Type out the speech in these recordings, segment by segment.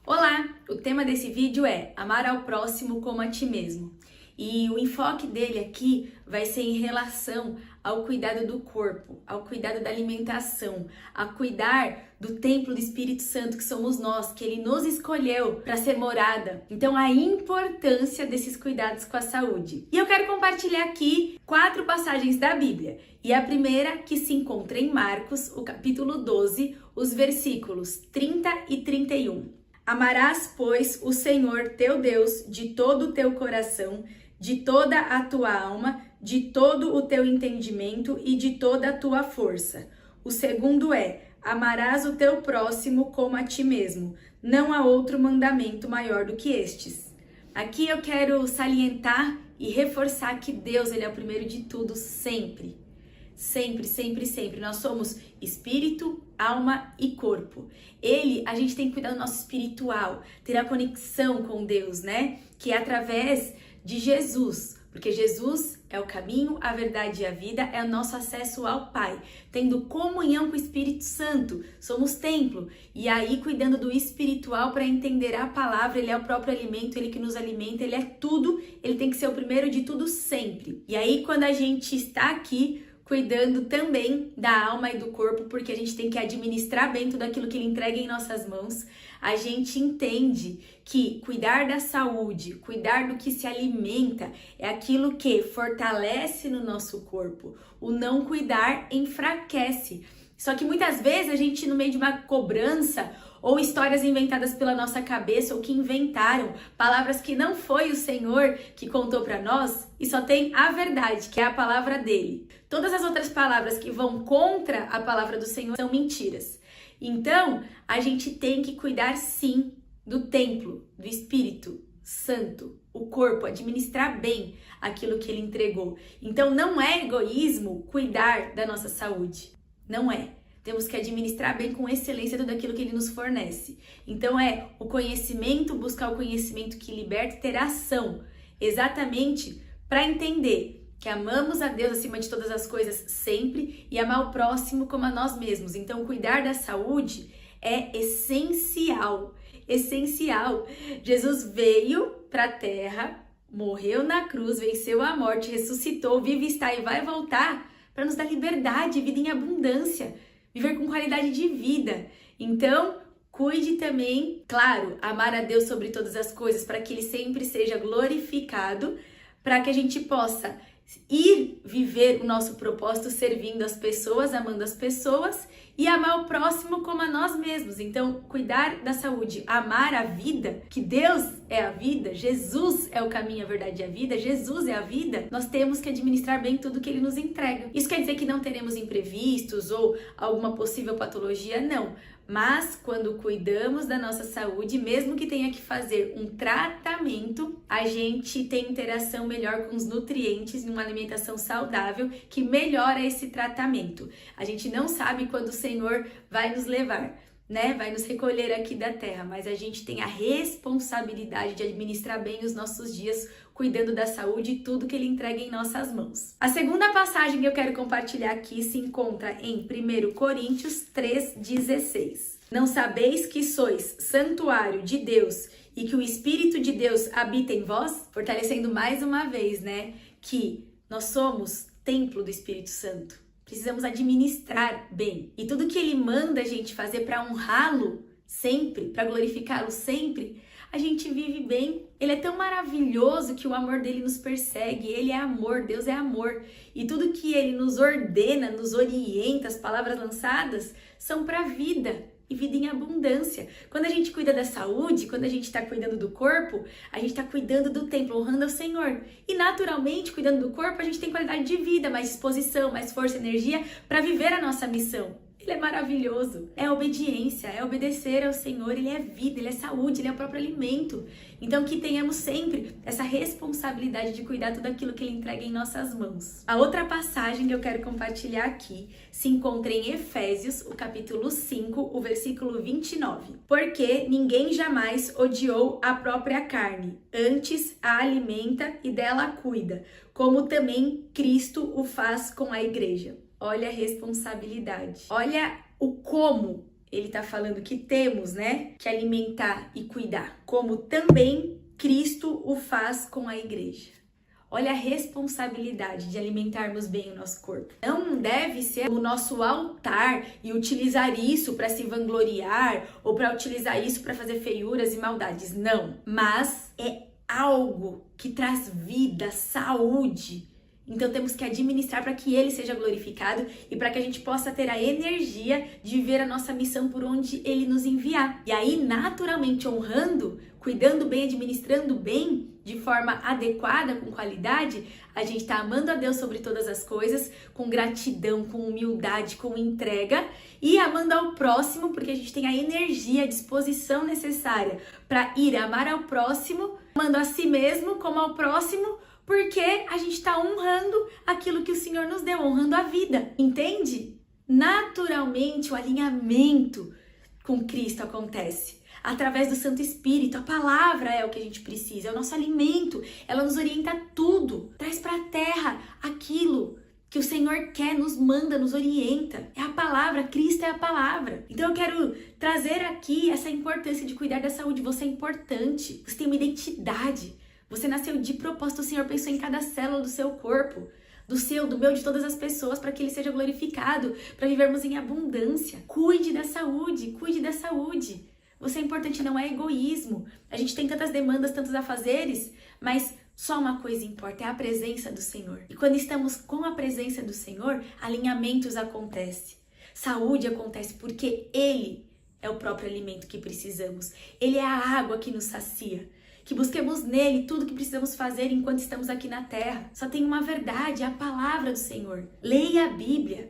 Olá! O tema desse vídeo é amar ao próximo como a ti mesmo. E o enfoque dele aqui vai ser em relação ao cuidado do corpo, ao cuidado da alimentação, a cuidar do templo do Espírito Santo que somos nós, que ele nos escolheu para ser morada. Então, a importância desses cuidados com a saúde. E eu quero compartilhar aqui 4 passagens da Bíblia. E a primeira que se encontra em Marcos, o capítulo 12, os versículos 30 e 31. Amarás, pois, o Senhor teu Deus de todo o teu coração, de toda a tua alma, de todo o teu entendimento e de toda a tua força. O segundo é: amarás o teu próximo como a ti mesmo. Não há outro mandamento maior do que estes. Aqui eu quero salientar e reforçar que Deus, ele é o primeiro de tudo, sempre. Sempre, sempre, sempre. Nós somos espírito, alma e corpo. A gente tem que cuidar do nosso espiritual, ter a conexão com Deus, né? Que é através de Jesus, porque Jesus é o caminho, a verdade e a vida, é o nosso acesso ao Pai, tendo comunhão com o Espírito Santo, somos templo, e aí cuidando do espiritual para entender a palavra, ele é o próprio alimento, ele que nos alimenta, ele é tudo, ele tem que ser o primeiro de tudo sempre. E aí quando a gente está aqui, cuidando também da alma e do corpo, porque a gente tem que administrar bem tudo aquilo que ele entrega em nossas mãos. A gente entende que cuidar da saúde, cuidar do que se alimenta, é aquilo que fortalece no nosso corpo. O não cuidar enfraquece. Só que muitas vezes a gente, no meio de uma cobrança, ou histórias inventadas pela nossa cabeça, ou que inventaram palavras que não foi o Senhor que contou para nós, e só tem a verdade, que é a palavra dele. Todas as outras palavras que vão contra a palavra do Senhor são mentiras. Então, a gente tem que cuidar sim do templo, do Espírito Santo, o corpo, administrar bem aquilo que ele entregou. Então, não é egoísmo cuidar da nossa saúde. Não é. Temos que administrar bem com excelência tudo aquilo que ele nos fornece. Então é o conhecimento, buscar o conhecimento que liberta e ter ação. Exatamente para entender que amamos a Deus acima de todas as coisas sempre e amar o próximo como a nós mesmos. Então cuidar da saúde é essencial. Essencial. Jesus veio para a terra, morreu na cruz, venceu a morte, ressuscitou, vive, está e vai voltar para nos dar liberdade, vida em abundância. Viver com qualidade de vida. Então, cuide também, claro, amar a Deus sobre todas as coisas, para que ele sempre seja glorificado, para que a gente possa ir viver o nosso propósito servindo as pessoas, amando as pessoas e amar o próximo como a nós mesmos. Então, cuidar da saúde, amar a vida, que Deus é a vida, Jesus é o caminho, a verdade e a vida, Jesus é a vida, nós temos que administrar bem tudo que ele nos entrega. Isso quer dizer que não teremos imprevistos ou alguma possível patologia? Não. Mas quando cuidamos da nossa saúde, mesmo que tenha que fazer um tratamento, a gente tem interação melhor com os nutrientes numa alimentação saudável que melhora esse tratamento. A gente não sabe quando o Senhor vai nos levar, né? Vai nos recolher aqui da terra, mas a gente tem a responsabilidade de administrar bem os nossos dias, cuidando da saúde e tudo que ele entrega em nossas mãos. A segunda passagem que eu quero compartilhar aqui se encontra em 1 Coríntios 3,16. Não sabeis que sois santuário de Deus e que o Espírito de Deus habita em vós? Fortalecendo mais uma vez, né? Que nós somos templo do Espírito Santo. Precisamos administrar bem. E tudo que ele manda a gente fazer para honrá-lo sempre, para glorificá-lo sempre, a gente vive bem. Ele é tão maravilhoso que o amor dele nos persegue. Ele é amor, Deus é amor. E tudo que ele nos ordena, nos orienta, as palavras lançadas, são para a vida. E vida em abundância. Quando a gente cuida da saúde, quando a gente está cuidando do corpo, a gente está cuidando do templo, honrando ao Senhor. E naturalmente, cuidando do corpo, a gente tem qualidade de vida, mais disposição, mais força, energia para viver a nossa missão. Ele é maravilhoso. É obediência, é obedecer ao Senhor. Ele é vida, ele é saúde, ele é o próprio alimento. Então que tenhamos sempre essa responsabilidade de cuidar tudo aquilo que ele entrega em nossas mãos. A outra passagem que eu quero compartilhar aqui se encontra em Efésios, o capítulo 5, o versículo 29. Porque ninguém jamais odiou a própria carne, antes a alimenta e dela cuida, como também Cristo o faz com a igreja. Olha a responsabilidade. Olha o como ele tá falando que temos, né, que alimentar e cuidar, como também Cristo o faz com a igreja. Olha a responsabilidade de alimentarmos bem o nosso corpo. Não deve ser o nosso altar e utilizar isso para se vangloriar ou para utilizar isso para fazer feiuras e maldades. Não, mas é algo que traz vida, saúde. Então temos que administrar para que ele seja glorificado e para que a gente possa ter a energia de viver a nossa missão por onde ele nos enviar. E aí, naturalmente, honrando, cuidando bem, administrando bem, de forma adequada, com qualidade, a gente está amando a Deus sobre todas as coisas, com gratidão, com humildade, com entrega e amando ao próximo, porque a gente tem a energia, a disposição necessária para ir amar ao próximo, amando a si mesmo como ao próximo, porque a gente está honrando aquilo que o Senhor nos deu, honrando a vida, entende? Naturalmente, o alinhamento com Cristo acontece através do Santo Espírito. A palavra é o que a gente precisa, é o nosso alimento, ela nos orienta a tudo, traz para a terra aquilo que o Senhor quer, nos manda, nos orienta. É a palavra, Cristo é a palavra. Então eu quero trazer aqui essa importância de cuidar da saúde. Você é importante, você tem uma identidade. Você nasceu de propósito, o Senhor pensou em cada célula do seu corpo, do seu, do meu, de todas as pessoas, para que Ele seja glorificado, para vivermos em abundância. Cuide da saúde, cuide da saúde. Você é importante, não é egoísmo. A gente tem tantas demandas, tantos afazeres, mas só uma coisa importa, é a presença do Senhor. E quando estamos com a presença do Senhor, alinhamentos acontecem. Saúde acontece porque Ele é o próprio alimento que precisamos. Ele é a água que nos sacia. Que busquemos nele tudo que precisamos fazer enquanto estamos aqui na terra. Só tem uma verdade, é a palavra do Senhor. Leia a Bíblia,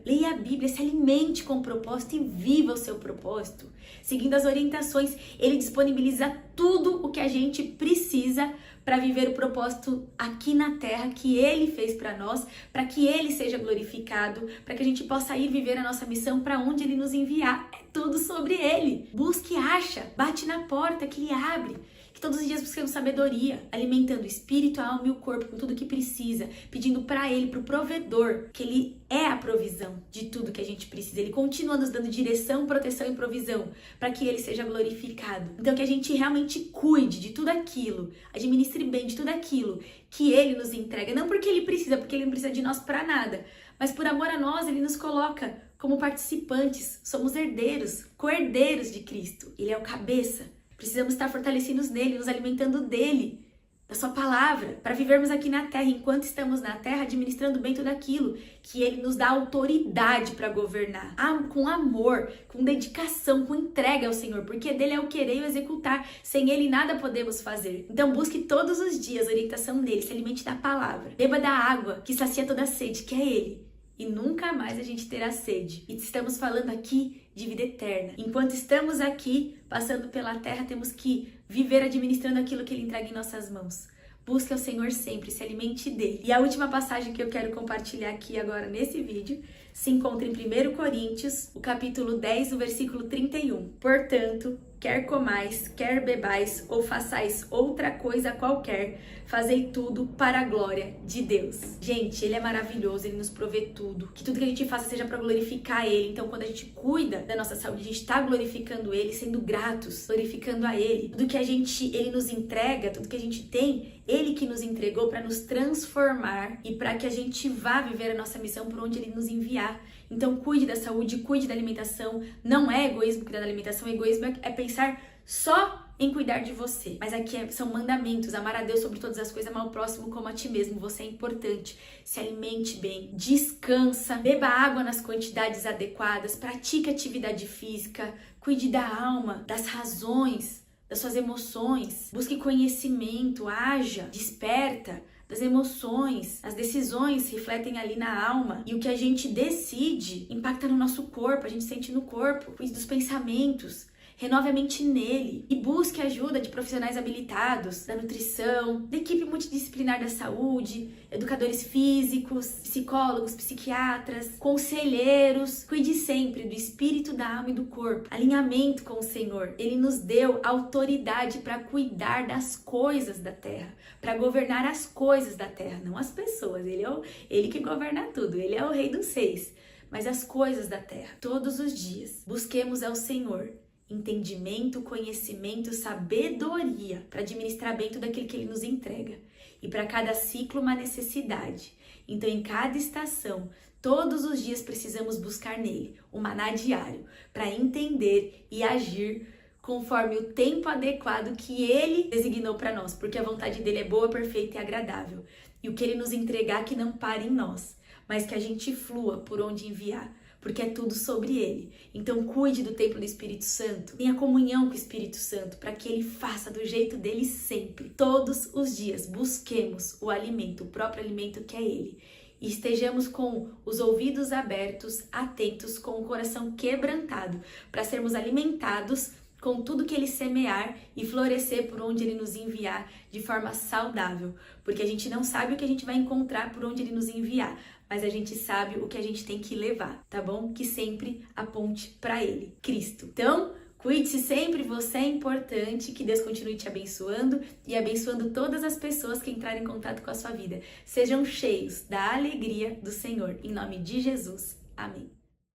se alimente com o propósito e viva o seu propósito. Seguindo as orientações, ele disponibiliza tudo o que a gente precisa para viver o propósito aqui na terra que ele fez para nós, para que ele seja glorificado, para que a gente possa ir viver a nossa missão para onde ele nos enviar. É tudo sobre ele. Busque e acha, bate na porta que ele abre. Que todos os dias busquemos sabedoria, alimentando o espírito, a alma e o corpo com tudo que precisa, pedindo para ele, para o provedor, que ele é a provisão de tudo que a gente precisa. Ele continua nos dando direção, proteção e provisão para que ele seja glorificado. Então que a gente realmente cuide de tudo aquilo, administre bem de tudo aquilo que ele nos entrega, não porque ele precisa, porque ele não precisa de nós para nada, mas por amor a nós ele nos coloca como participantes, somos herdeiros, co-herdeiros de Cristo. Ele é o cabeça. Precisamos estar fortalecidos nele, nos alimentando dele, da sua palavra, para vivermos aqui na terra, enquanto estamos na terra, administrando bem tudo aquilo que ele nos dá autoridade para governar, com amor, com dedicação, com entrega ao Senhor, porque dele é o querer e o executar, sem ele nada podemos fazer. Então busque todos os dias a orientação dele, se alimente da palavra, beba da água que sacia toda a sede, que é ele. E nunca mais a gente terá sede. E estamos falando aqui de vida eterna. Enquanto estamos aqui, passando pela terra, temos que viver administrando aquilo que Ele entrega em nossas mãos. Busque ao Senhor sempre, se alimente dele. E a última passagem que eu quero compartilhar aqui agora nesse vídeo se encontra em 1 Coríntios, o capítulo 10, o versículo 31. Portanto, quer comais, quer bebais ou façais outra coisa qualquer, fazei tudo para a glória de Deus. Gente, Ele é maravilhoso, Ele nos provê tudo. Que tudo que a gente faça seja para glorificar Ele. Então, quando a gente cuida da nossa saúde, a gente está glorificando Ele, sendo gratos, glorificando a Ele. Tudo que Ele nos entrega, tudo que a gente tem, Ele que nos entregou para nos transformar e para que a gente vá viver a nossa missão por onde Ele nos enviar. Então, cuide da saúde, cuide da alimentação. Não é egoísmo cuidar da alimentação, egoísmo é pensar só em cuidar de você. Mas aqui são mandamentos, amar a Deus sobre todas as coisas, amar o próximo como a ti mesmo. Você é importante, se alimente bem, descansa, beba água nas quantidades adequadas, pratique atividade física, cuide da alma, das razões, das suas emoções, busque conhecimento, haja, desperta das emoções. As decisões refletem ali na alma e o que a gente decide impacta no nosso corpo, a gente sente no corpo. Cuide dos pensamentos, renove a mente nele e busque ajuda de profissionais habilitados da nutrição, da equipe multidisciplinar da saúde, educadores físicos, psicólogos, psiquiatras, conselheiros. Cuide sempre do espírito, da alma e do corpo. Alinhamento com o Senhor. Ele nos deu autoridade para cuidar das coisas da terra, para governar as coisas da terra, não as pessoas. Ele que governa tudo, ele é o rei dos reis. mas as coisas da terra. Todos os dias, busquemos ao Senhor entendimento, conhecimento, sabedoria para administrar bem tudo aquilo que Ele nos entrega. E para cada ciclo, uma necessidade. Então, em cada estação, todos os dias precisamos buscar nele o maná diário para entender e agir conforme o tempo adequado que Ele designou para nós, porque a vontade dele é boa, perfeita e agradável. E o que Ele nos entregar que não pare em nós, mas que a gente flua por onde enviar, porque é tudo sobre Ele. Então cuide do templo do Espírito Santo, tenha comunhão com o Espírito Santo, para que Ele faça do jeito dele sempre. Todos os dias busquemos o alimento, o próprio alimento que é Ele. E estejamos com os ouvidos abertos, atentos, com o coração quebrantado, para sermos alimentados com tudo que Ele semear e florescer por onde Ele nos enviar de forma saudável. Porque a gente não sabe o que a gente vai encontrar por onde Ele nos enviar, mas a gente sabe o que a gente tem que levar, tá bom? Que sempre aponte para Ele, Cristo. Então, cuide-se sempre, você é importante, que Deus continue te abençoando e abençoando todas as pessoas que entrarem em contato com a sua vida. Sejam cheios da alegria do Senhor, em nome de Jesus. Amém.